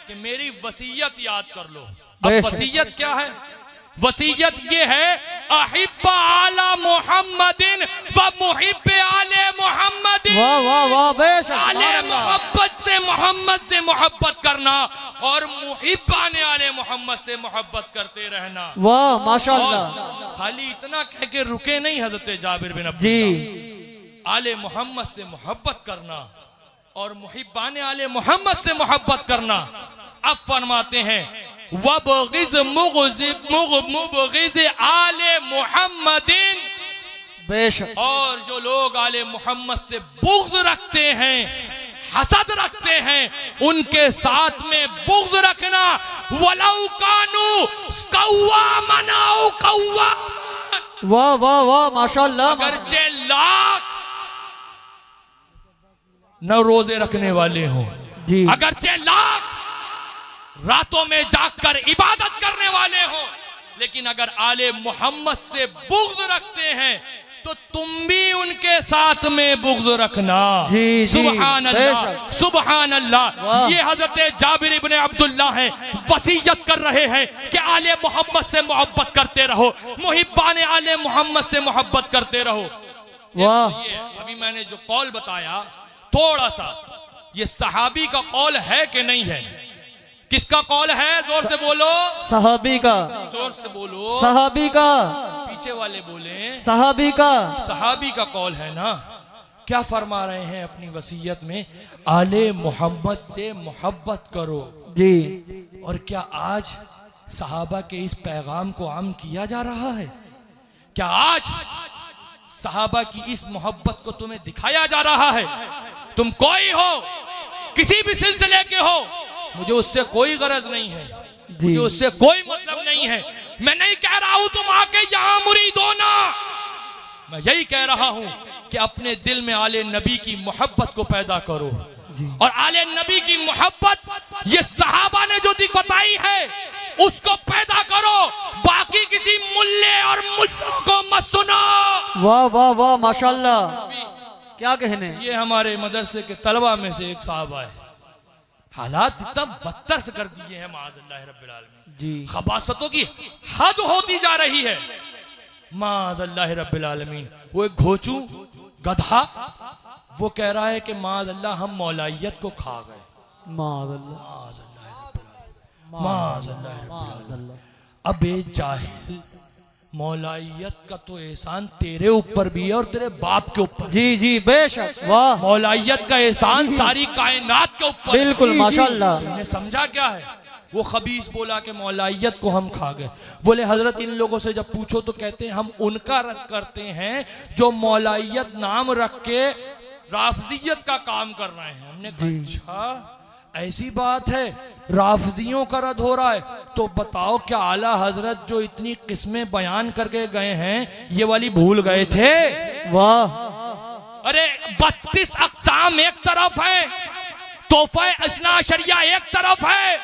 कि मेरी वसीयत याद कर लो। अब वसीयत क्या है? वसीयत ये है अहिब्बा आला मुहम्मदिन व मुहिब्बे आले मुहम्मदिन। वाह वाह वाह बेशक। आले मोहब्बत से मोहम्मद से मोहब्बत करना और मुहिब्बाने आले मोहम्मद से मोहब्बत करते रहना। वाह माशाल्लाह। खाली इतना कह के रुके नहीं हजरत जाबिर बिन अब्दुल्ला, जी आले मोहम्मद से मोहब्बत करना और मुहिब्बाने आले मोहम्मद से मोहब्बत करना। अब फरमाते हैं वबगिज़ मुबगिज़ आले मोहम्मदिन, बेशक। और जो लोग आले मोहम्मद से बुग़्ज़ रखते हैं, हसद रखते हैं, उनके साथ में बुग़्ज़ रखना। वलौ कानू कव्वामन औ कव्वामन, वाह वाह वाह माशाल्लाह। अगरचे लाख न रोजे रखने वाले हों, जी अगरचे लाख रातों में जागकर इबादत करने वाले हो, लेकिन अगर आले मोहम्मद से बुग़्ज़ रखते हैं तो तुम भी उनके साथ में बुग़्ज़ रखना। जी, जी, सुभान अल्लाह सुभान अल्लाह। ये हजरत जाबिर इब्न अब्दुल्ला हैं, वसीयत कर रहे हैं कि आले मोहम्मद से मोहब्बत करते रहो, मुहिब्बाने आले मोहम्मद से मोहब्बत करते रहो। वाह। ये अभी मैंने जो कौल बताया, थोड़ा सा ये सहाबी का कौल है कि नहीं है? किसका कौल है? जोर से बोलो। सहाबी का। जोर से बोलो। सहाबी का। पीछे वाले बोले। सहाबी का। सहाबी का कौल है ना। क्या फरमा रहे हैं अपनी वसीयत में? आले मोहम्मद से मोहब्बत करो। जी। और क्या आज सहाबा के इस पैगाम को आम किया जा रहा है? क्या आज सहाबा की इस मोहब्बत को तुम्हें दिखाया जा रहा है? तुम कोई हो, किसी भी सिलसिले के हो, मुझे उससे कोई गरज नहीं है, मुझे उससे कोई मतलब नहीं है। मैं नहीं कह रहा हूं तुम आके यहां मुरीद होना, मैं यही कह रहा हूं कि अपने दिल में आले नबी की मोहब्बत को पैदा करो। और आले नबी की मोहब्बत ये सहाबा ने जो बताई है उसको पैदा करो, बाकी किसी मुल्ले और मुल्लों को मत सुनो। वाह वाह वाह माशाल्लाह, क्या कहने। ये हमारे मदरसे के तलबा में से एक साहब आए, हालात इतना बदतर से कर दिए हैं माअज़ल्लाह रब्बिल आलमीन जी। खबासतों की हद होती जा रही है माअज़ल्लाह रब्बिल आलमीन। वो एक घोचू गधा, वो कह रहा है कि माअज़ल्लाह हम मौलाइयत को खा गए। अबे जाहिल, मौलाइयत का तो एहसान तेरे ऊपर भी है और तेरे बाप के ऊपर। जी जी बेशक। वाह। मौलाइयत का एहसान सारी कायनात के ऊपर। बिल्कुल माशाल्लाह। तुमने समझा क्या है? वो खबीस बोला कि मौलाइयत को हम खा गए। बोले हजरत इन लोगों से जब पूछो तो कहते हैं हम उनका रद्द करते हैं जो मौलाइयत नाम रख के राफजियत का काम कर रहे हैं। हमने कहा अच्छा ऐसी बात है, राफजियों का रद्द हो रहा है, तो बताओ क्या आला हजरत जो इतनी किस्में बयान करके गए हैं ये वाली भूल गए थे? वाह। अरे 32 अक़साम एक तरफ है, तोहफा इस्ना शरिया एक तरफ है,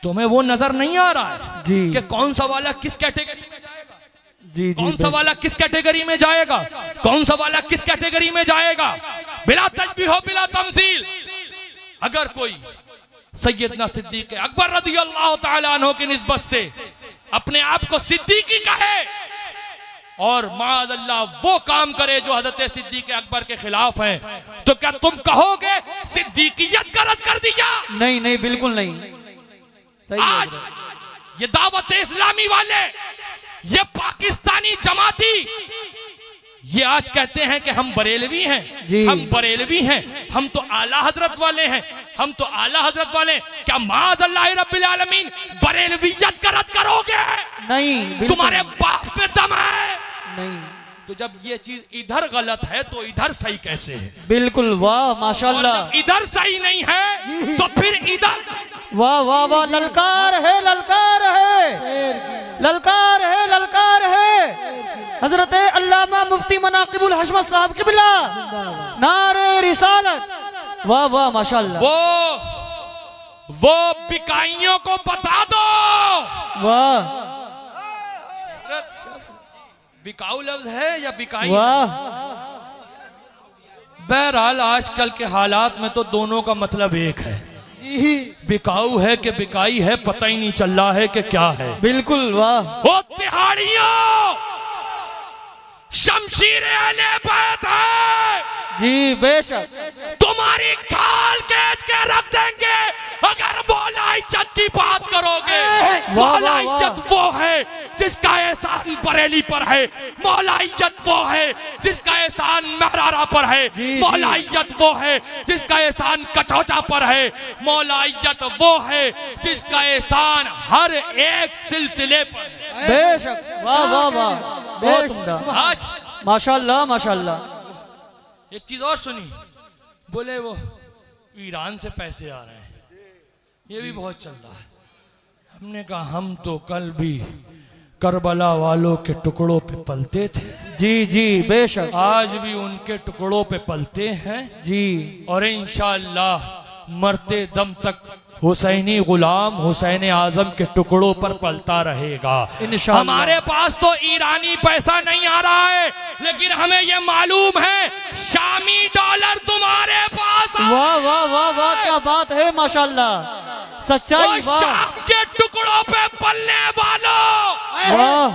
तुम्हें वो नजर नहीं आ रहा है जी कि कौन सा वाला किस कैटेगरी में जाएगा? जी जी। कौन सा वाला किस कैटेगरी में जाएगा? कौन सा वाला किस कैटेगरी में जाएगा? बिला तजबीह हो बिला तमसील। अगर कोई सैयदना सिद्दीक़ अकबर रज़ियल्लाहु ताला अन्हु की निस्बत से अपने आप को सिद्दीकी कहे और माअल्लाह वो काम करे जो हजरत सिद्दीक अकबर के खिलाफ है, तो क्या तुम कहोगे सिद्दीकियत का रद्द कर दिया? नहीं नहीं, बिल्कुल नहीं। सही है आज ये दावत इस्लामी वाले, ये पाकिस्तानी जमाती, ये आज कहते हैं कि हम बरेलवी हैं जी। हम बरेलवी हैं, हम तो आला हजरत वाले हैं, हम तो आला हजरत वाले। क्या माअल्लाह रब्बिल आलमीन बरेलवियत का रद्द करोगे? नहीं, बिल्कुल तुम्हारे बाप में दम है। नहीं। तो जब ये चीज इधर गलत है तो इधर सही कैसे है? बिल्कुल, वाह और माशाल्लाह। जब इधर सही नहीं है तो फिर इधर। वाह वाह वाह, ललकार है, ललकार है, ललकार है, ललकार है। हजरत अल्लामा मुफ्ती मनाकिबुल हशमत साहब किबला, नारे रिसालत। वाह वाह माशाल्लाह। वो बिकाइयों को बता दो। वाह बिकाऊ लफ्ज है या बिकाई? वाह। बहरहाल आजकल के हालात में तो दोनों का मतलब एक है। बिकाऊ है कि बिकाई है, पता ही नहीं चल रहा है कि क्या है। बिल्कुल, वाह। वो तिहाड़ियों, शमशीरें अहले बैत है जी बेशक। तुम्हारी खाल खींच के रख देंगे अगर मौला इज्जत की बात करोगे। मौला इज्जत वो है जिसका एहसान बरेली पर है, मौला इज्जत वो है जिसका एहसान महरारा पर है, मौला इज्जत वो है जिसका एहसान कचौचा पर है, मौला इज्जत वो है जिसका एहसान हर एक सिलसिले पर है। बेशक, वाह वाह वाह, बहुत उम्दा। आज माशाल्लाह माशाल्लाह। एक चीज और सुनी, बोले वो ईरान से पैसे आ रहे हैं, ये भी बहुत चल रहा है। हमने कहा हम तो कल भी करबला वालों के टुकड़ों पे पलते थे। जी जी बेशक। आज भी उनके टुकड़ों पे पलते हैं जी। और इंशाअल्लाह मरते दम तक हुसैनी गुलाम हुसैन आजम के टुकड़ों पर पलता रहेगा इंशाअल्लाह। हमारे पास तो ईरानी पैसा नहीं आ रहा है, लेकिन हमें यह मालूम है शामी डॉलर तुम्हारे पास आ वाह वाह वाह वाह, क्या बात है माशाल्लाह, सच्चाई। वाह शाम के टुकड़ों पे पलने वालों, वाह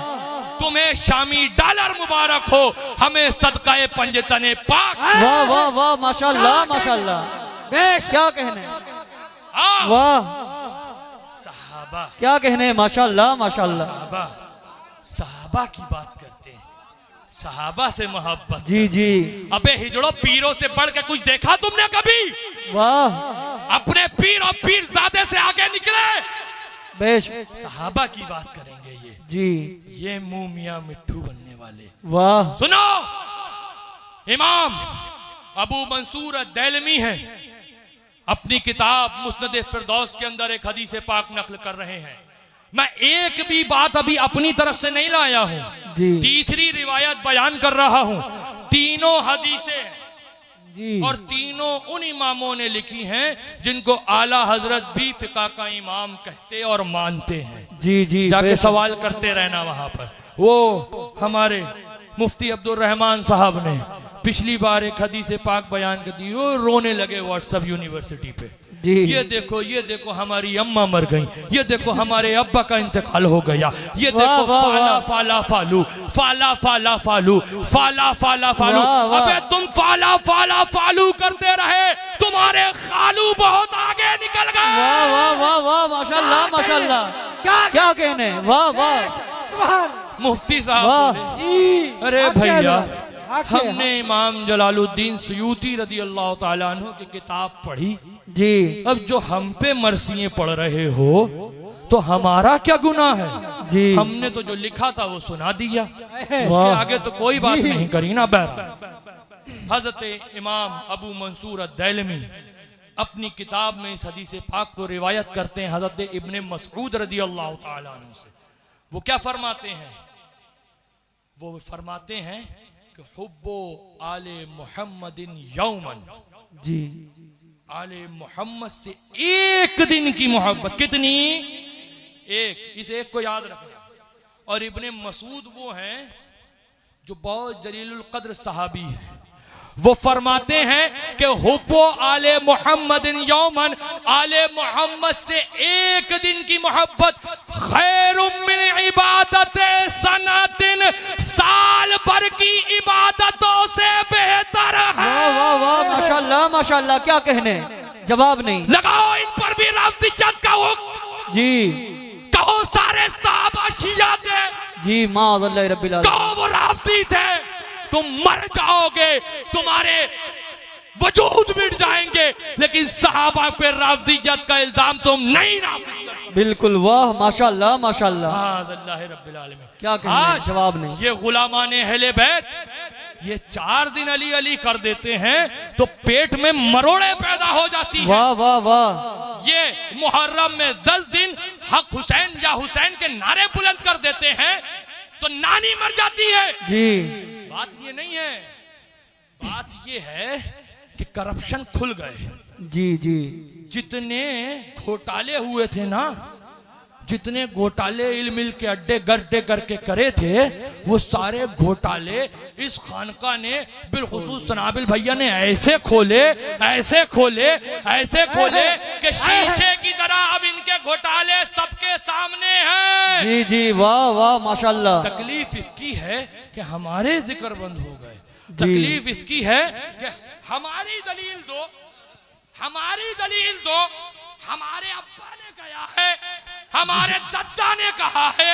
तुम्हें शामी डॉलर मुबारक हो, हमें सदकाए पंजतने पाक। वाह वाह वाह, माशाल्लाह माशाल्लाह। क्या कहने, वाह सहाबा, क्या कहने, माशाल्लाह माशाल्लाह। सहाबा, सहाबा की बात करते हैं, सहाबा से मोहब्बत। जी जी। अबे हिजड़ो, पीरों से बढ़ के कुछ देखा तुमने कभी? वाह, अपने पीर और पीरजादे से आगे निकले। बेश, सहाबा की बात करेंगे जी। ये मुंह मियां मिट्ठू बनने वाले। वाह, सुनो, इमाम अबू मंसूर दैलमी है, अपनी किताब मुस्नद फिरदौस के अंदर एक हदीस पाक नकल कर रहे हैं। मैं एक भी बात अभी अपनी तरफ से नहीं लाया हूं, तीसरी रिवायत बयान कर रहा हूं। तीनों हदीसें जी। और तीनों उन इमामों ने लिखी हैं जिनको आला हजरत भी फिका का इमाम कहते और मानते हैं। जी जी। जाके सवाल करते रहना वहां पर। वो हमारे मुफ्ती अब्दुल रहमान साहब ने पिछली बार एक हदीस पाक बयान कर दी, वो रोने लगे व्हाट्सएप यूनिवर्सिटी पे। जी। ये देखो हमारी अम्मा मर गई, ये देखो हमारे अब्बा का इंतकाल हो गया, ये देखो फाला फाला फालू, फाला फाला फालू, फाला फाला फालू। अबे तुम फाला फाला फालू करते रहे, तुम्हारे खालू बहुत आगे निकल गए। वाह वाह वाह वाह, माशाल्लाह माशाल्लाह। क्या कहने, वाह वाह। मुफ्ती साहब बोले, अरे भैया हमने इमाम जलालुद्दीन सयूती रदी अल्लाह ताला अन्हु की किताब पढ़ी जी। अब जो हम पे मरसियां पढ़ रहे हो तो हमारा क्या गुनाह है जी। हमने तो जो लिखा था वो सुना दिया, उसके आगे तो कोई बात नहीं करी ना। बहरहाल हजरत इमाम अबू मंसूर दैलमी अपनी किताब में इस हदीस पाक को रिवायत करते हैं हजरत इब्ने मसऊद रदी अल्लाह ताला अन्हु से। वो क्या फरमाते हैं? वो फरमाते हैं कि हुब्बो आले मुहम्मदिन यौमन, जी। आले मोहम्मद से एक दिन की मोहब्बत। कितनी? एक। इस एक को याद रखना। और इब्ने मसूद वो हैं जो बहुत जलीलुल कद्र सहाबी है, वो फरमाते हैं कि हुब्बो आले मोहम्मदिन यौमन, आले मोहम्मद से एक दिन की मोहब्बत खैरुम मिन इबादत सनातिन, साल भर की इबादतों से बेहतर है। वाह वाह वाह, माशाल्लाह माशाल्लाह, क्या कहने, जवाब नहीं। लगाओ इन पर भी राफजियत का हुक्म जी कहो, सारे साहबा शिया थे जी, माअल्लाह रब्बिल आलमीन, कहो वो राफजी थे, तुम मर जाओगे, तुम्हारे वजूद मिट जाएंगे, लेकिन सहाबा पे राफजियत का इल्जाम तुम नहीं नाफिज कर सकते। बिल्कुल, वाह माशाल्लाह माशाल्लाह, अल्लाह रब्बिल आलमीन। क्या कहने, जवाब नहीं। ये गुलामाने अहले बैत ये 4 दिन अली अली कर देते हैं तो पेट में मरोड़े पैदा हो जाती है। वाह वाह वाह, ये मुहर्रम में 10 दिन हक हुसैन या हुसैन के नारे बुलंद कर देते हैं तो नानी मर जाती है। जी बात ये नहीं है, बात ये है कि करप्शन खुल गए। जी जी, जितने घोटाले हुए थे ना, जितने घोटाले इल्म के अड्डे गड्ढे करके करे थे, वो सारे घोटाले इस खानका ने बिलखुसूस सनाबिल भैया ने ऐसे खोले ऐसे खोले ऐसे खोले कि शीशे की तरह अब इनके घोटाले सबके सामने हैं। जी जी, वाह वाह माशाल्लाह। तकलीफ इसकी है कि हमारे जिक्र बंद हो गए, तकलीफ इसकी है कि हमारी दलील दो, हमारी दलील दो। हमारे अब्बा ने कहा है, हमारे दादा ने कहा है,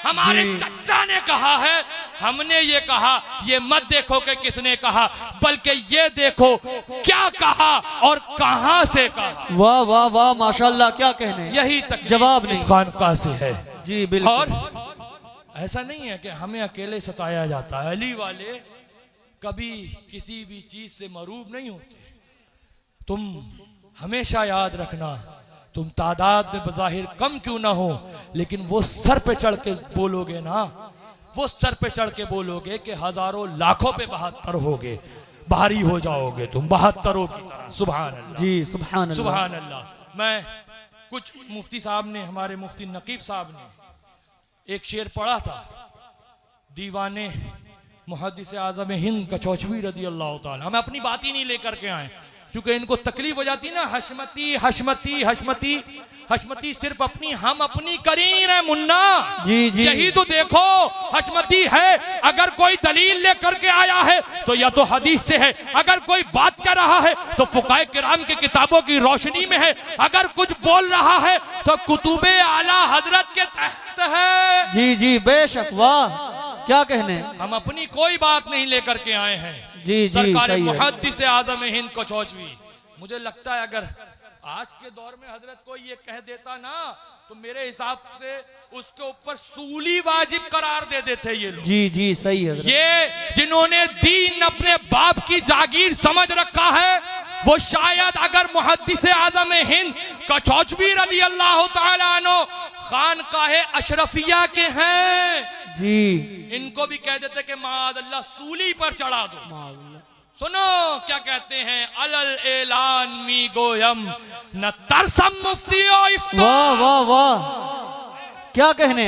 हमारे चचा ने कहा है, हमने ये कहा। ये मत देखो कि किसने कहा, बल्कि ये देखो क्या कहा और कहां से कहा। वाह वाह वाह माशाल्लाह, क्या कहने, यही तक जवाब नहीं। इस खानका से है। जी बिल्कुल। और ऐसा नहीं है कि हमें अकेले सताया जाता है, अली वाले कभी किसी भी चीज से मरूब नहीं होते। तुम हमेशा याद रखना, तुम तादाद में बज़ाहिर कम क्यों ना हो, लेकिन वो सर पे चढ़ के बोलोगे ना, वो सर पे चढ़ के बोलोगे कि हजारों लाखों पे 72 होगे, भारी हो जाओगे तुम 72 की तरह। सुभान अल्लाह जी सुभान अल्लाह, सुभान अल्लाह। मैं कुछ मुफ्ती साहब ने, हमारे मुफ्ती नकीब साहब ने एक शेर पढ़ा था, दीवाने मुहद्दिस आज़म हिंद कचौचवी रदी अल्लाह ताला। हम अपनी बात ही नहीं लेकर के आए, क्योंकि इनको तकलीफ हो जाती ना, हशमती हशमती हशमती हशमती सिर्फ अपनी हम अपनी करीन है मुन्ना। जी जी, यही तो देखो हशमती है। अगर कोई दलील लेकर के आया है तो या तो हदीस से है, अगर कोई बात कर रहा है तो फुकाए किराम की किताबों की रोशनी में है, अगर कुछ बोल रहा है तो कुतुबे आला हजरत के तहत है। जी जी, बेशक, वाह क्या कहने। हम अपनी कोई बात नहीं लेकर के आए हैं। जी जी, सरकार सही है। मुहद्दिस आज़म हिंद कचौचवी, मुझे लगता है अगर आज के दौर में हजरत कोई ये कह देता ना, तो मेरे हिसाब से उसके ऊपर सूली वाजिब करार दे देते ये लोग। जी जी, सही है। ये जिन्होंने दीन अपने बाप की जागीर समझ रखा है, वो शायद अगर मुहद्दिस आज़म हिंद कचौचवी रज़ी अल्लाह तआला अन्हु खानकाहे अशरफिया के हैं जी, इनको भी कह देते कि माअल्लाह सूली पर चढ़ा दो। सुनो क्या कहते हैं, अलल एलान मी गोयम न तरसम मुफ्ती ओ इफ्ता। वाह वाह वाह, क्या कहने।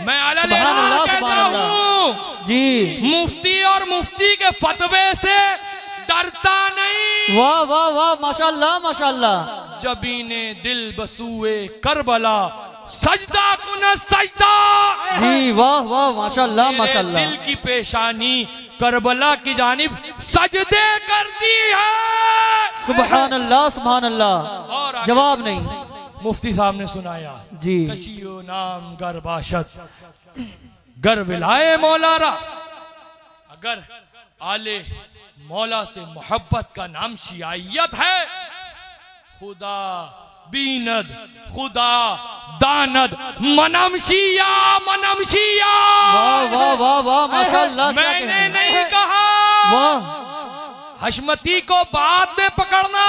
मैं अलल सुभान एलान अल्लाह, कहता सुभान अल्लाह। हूँ, जी, मुफ्ती और मुफ्ती के फतवे से डरता नहीं। वाह वाह वाह, माशाल्लाह माशाल्लाह। जबीने दिल बसूए करबला सजदा कुन सजदा। जी वाह वाह, माशाल्लाह मेरे माशाल्लाह। दिल की पेशानी करबला की जानिब सजदे करती है। सुभान अल्लाह सुभान अल्लाह, और जवाब नहीं। मुफ्ती साहब ने सुनाया, जी, कशियो नाम गर बाशत गर विलाए मौलारा। अगर आले मौला से मोहब्बत का नाम शियायत है, खुदा बीनद खुदा दानद मनमशिया मनमशिया। वाह वाह वाह वाह, माशाल्लाह। क्या मैंने कहने। नहीं कहा वाह, हशमती को बाद में पकड़ना,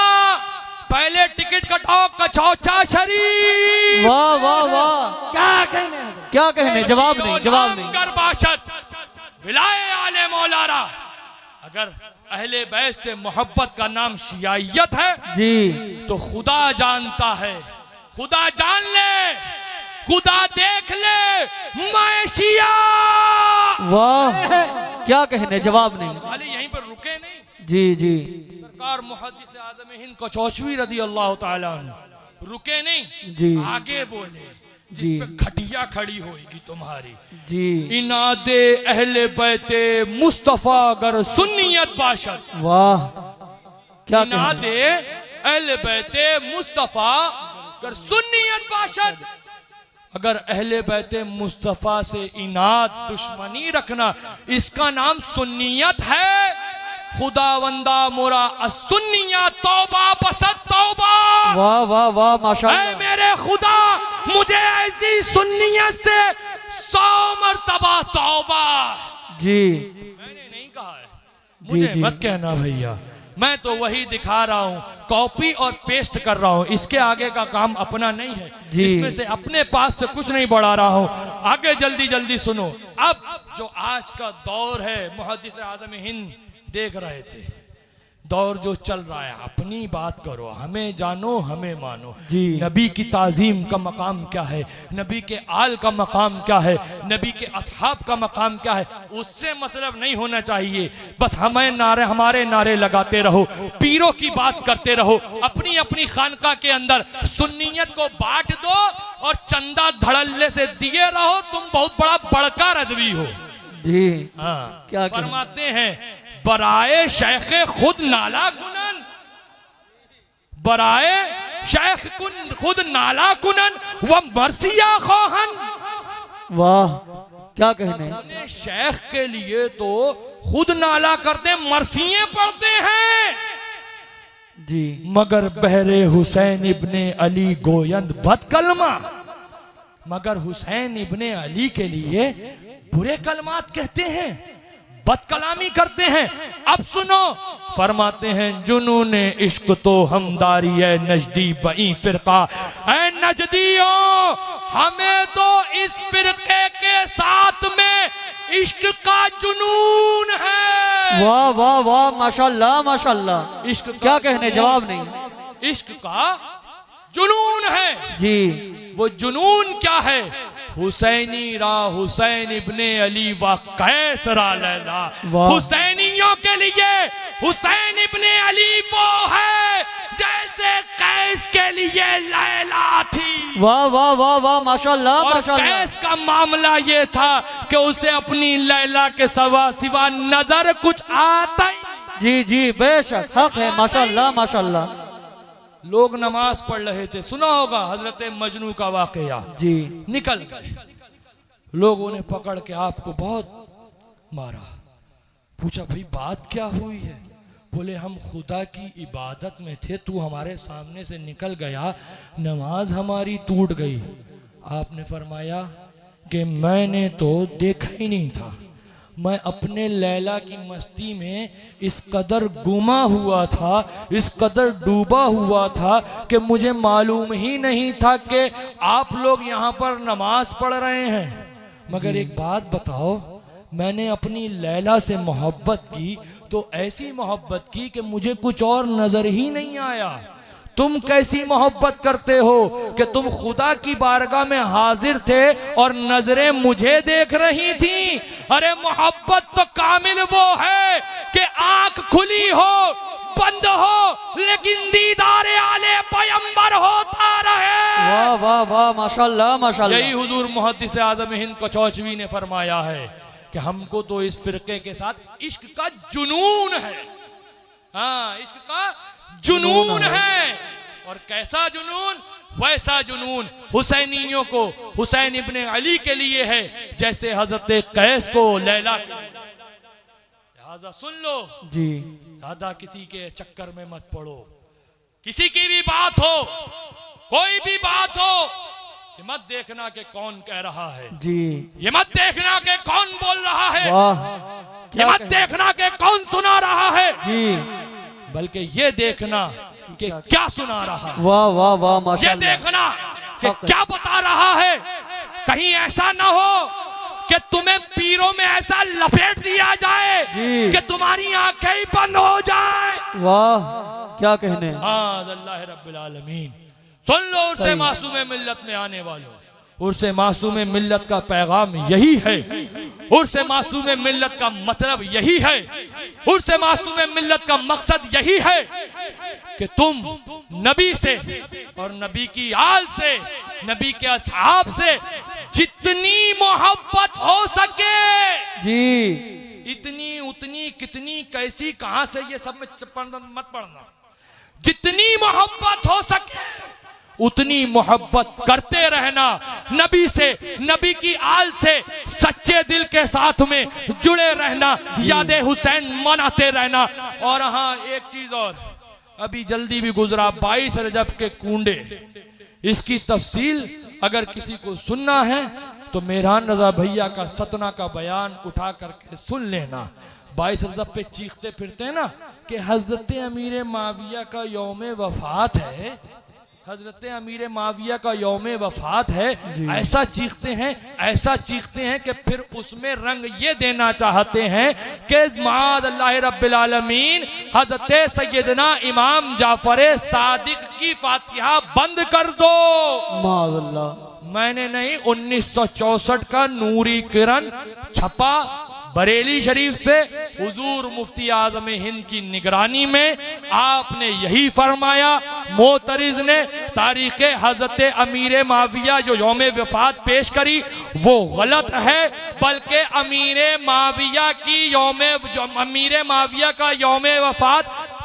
पहले टिकट कटाओ कचौचा शरीफ। वाह वाह वाह, क्या कहने, जवाब नहीं, जवाब नहीं। गर्बाशत विलाए आले मौलारा। अगर अहले बैत से मोहब्बत का नाम शियायत है जी, तो खुदा जानता है, खुदा जान ले, खुदा देख ले, मैं शिया। वाह क्या कहने, जवाब नहीं। खाली यहीं पर रुके नहीं, जी जी सरकार मुहद्दिस आज़म हिंद कचौचवी रदी अल्लाह ताला अन्हु रुके नहीं, जी आगे बोले, जी जिस पे घटिया खड़ी होगी तुम्हारी। जी इनादे अहले बैते मुस्तफा अगर सुन्नियत बाशद, वाह क्या कहने। इनादे अहले बैते मुस्तफा अगर सुन्नियत बाशद, अगर अहले बैते मुस्तफा से इनाद दुश्मनी रखना इसका नाम सुन्नियत है। खुदावंदा मोरा असुन्निया तौबा बसत तौबा। वाह वाह वाह ऐ माशाअल्लाह। मेरे खुदा मुझे ऐसी सुन्नियत से 100 मर्तबा तौबा। जी मैंने नहीं कहा है, मुझे जी। मत कहना भैया, मैं तो वही दिखा रहा हूँ, कॉपी और पेस्ट कर रहा हूँ, इसके आगे का काम अपना नहीं है, जी। इसमें से अपने पास से कुछ नहीं बढ़ा रहा हूँ। आगे जल्दी जल्दी सुनो। अब जो आज का दौर है, मुहद्दिस आज़म हिंद देख रहे थे, दौर जो चल रहा है, अपनी बात करो, हमें जानो हमें मानो। जी। नबी की ताजीम का मकाम क्या है, नबी के आल का मकाम क्या है, नबी के असहाब का मकाम क्या है, उससे मतलब नहीं होना चाहिए। बस हमें नारे, हमारे नारे लगाते रहो, पीरों की बात करते रहो, अपनी अपनी खानका के अंदर सुन्नियत को बांट दो और चंदा धड़ल्ले से दिए रहो, तुम बहुत बड़ा बड़का रजवी हो। जी हाँ, क्या कहें? फरमाते हैं बराए शेख खुद नाला कुनन, बराए शेख खुद नाला कुनन व मरसिया खोहन। वाह क्या कहने। अपने शेख के लिए तो खुद नाला करते, मरसिये पढ़ते हैं, जी मगर बहरे हुसैन इब्ने अली गोयंद बदकलमा, मगर हुसैन इब्ने अली के लिए बुरे कलमात कहते हैं, बदकलामी करते हैं। अब सुनो, फरमाते हैं जुनूने इश्क तो हमदारी है नजदी बई फिरका। ऐ नजदियों, हमें तो इस फिरके के साथ में इश्क का जुनून है। वाह वाह वाह माशाअल्लाह माशाअल्लाह। इश्क का क्या कहने, जवाब नहीं। इश्क का जुनून है। जी वो जुनून क्या है? हुसैनी रा हुसैन इब्ने अली व कैस रा लैला। वाह। हुसैनियों के लिए हुसैन इब्ने अली वो है जैसे कैस के लिए लैला थी। वाह वाह वाह वाह माशाअल्लाह और माशाअल्लाह। कैस का मामला ये था कि उसे अपनी लैला के सिवा नजर कुछ आता ही। जी जी बेशक हक है, माशाअल्लाह माशाअल्लाह। लोग नमाज पढ़ रहे थे, सुना होगा हजरत मजनू का वाकया। जी निकल गए, लोगों ने पकड़ के आपको बहुत मारा। पूछा भाई बात क्या हुई है? बोले हम खुदा की इबादत में थे, तू हमारे सामने से निकल गया, नमाज हमारी टूट गई। आपने फरमाया कि मैंने तो देखा ही नहीं था, मैं अपने लैला की मस्ती में इस कदर गुमा हुआ था, इस कदर डूबा हुआ था कि मुझे मालूम ही नहीं था कि आप लोग यहाँ पर नमाज पढ़ रहे हैं। मगर एक बात बताओ, मैंने अपनी लैला से मोहब्बत की तो ऐसी मोहब्बत की कि मुझे कुछ और नजर ही नहीं आया। तुम कैसी मोहब्बत करते हो कि तुम खुदा की बारगाह में हाजिर थे और नजरें मुझे देख रही थी। अरे मोहब्बत तो कामिल वो है कि आंख खुली हो बंद हो लेकिन दीदारे आले पैगंबर होता रहे। वाह वाह वाह माशाअल्लाह माशाअल्लाह। यही हुजूर मुहद्दिस आज़म हिंद कचौचवी ने फरमाया है कि हमको तो इस फिरके के साथ इश्क का जुनून है। हाँ, इश्क का जुनून है। और कैसा जुनून? वैसा जुनून हुसैनियों को, हुसैन इब्ने अली के लिए है जैसे हजरत कैस को लैला के लिए। लिहाजा सुन लो जी दादा, किसी के चक्कर में मत पड़ो। किसी की भी बात हो, कोई भी बात हो, ये मत देखना कि कौन कह रहा है, जी ये मत देखना कि कौन बोल रहा है, वाह ये मत देखना कि कौन सुना रहा है, जी बल्कि ये देखना कि क्या सुना रहा है। वाह वाह वाह ये माशाअल्लाह। देखना कि क्या बता रहा है। कहीं ऐसा ना हो कि तुम्हें पीरों में ऐसा लपेट दिया जाए जी। कि तुम्हारी आंखें ही बंद हो जाए। वाह क्या कहने। अल्लाह रब्बिल आलमीन। सुन लो उसे सही। मासूम मिल्लत में आने वालों, उर्स मासूम मिल्लत का पैगाम यही है, उर्स मासूम मिल्लत का मतलब यही है, उर्स मासूम मिल्लत का मकसद यही है कि तुम नबी से और नबी की आल से, नबी के असहाब से जितनी मोहब्बत हो सके जी, इतनी उतनी कितनी कैसी कहां से ये सब में मत पढ़ना, जितनी मोहब्बत हो सके उतनी मोहब्बत करते रहना, नबी से, नबी की आल से सच्चे दिल के साथ में जुड़े रहना, यादें हुसैन मनाते रहना। और हाँ एक चीज और, अभी जल्दी भी गुजरा 22 रजब के कूंडे, इसकी तफसील अगर किसी को सुनना है तो मेहरान रजा भैया का सतना का बयान उठा करके सुन लेना। 22 रजब पे चीखते फिरते हैं ना कि हजरत अमीर माविया का यौम वफात है, हजरत अमीर माविया का यौम वफात है, ऐसा चीखते हैं, ऐसा चीखते हैं कि फिर उसमें रंग ये देना चाहते हैं कि माद अल्लाह रब्बिल आलमीन हजरत सैयदना इमाम जाफर सादिक की फातिहा बंद कर दो। माज़अल्लाह। मैंने नहीं, 1964 का नूरी किरण छपा बरेली शरीफ से, हुजूर मुफ्ती आजम हिंद की निगरानी में आपने यही फरमाया। मोतरिज ने तारीख हजरत अमीर माविया जो यौम वफात पेश करी वो गलत है, बल्कि अमीर माविया की अमीर माविया का यौम वफात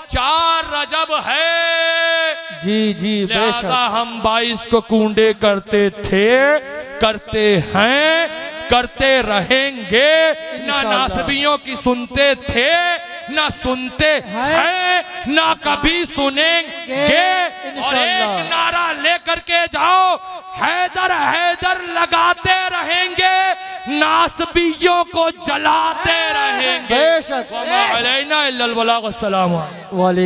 4 रजब है। जी जी, लिहाजा हम 22 को कूंडे करते थे, करते हैं, करते रहेंगे। ना नासबियों की सुनते थे, ना सुनते हैं, ना कभी सुनेंगे। और एक नारा लेकर के जाओ, हैदर हैदर लगाते रहेंगे, नासबियों को जलाते रहेंगे। बेशक। वमा अलैना इल्लल बलाग। अस्सलाम वालेकुम।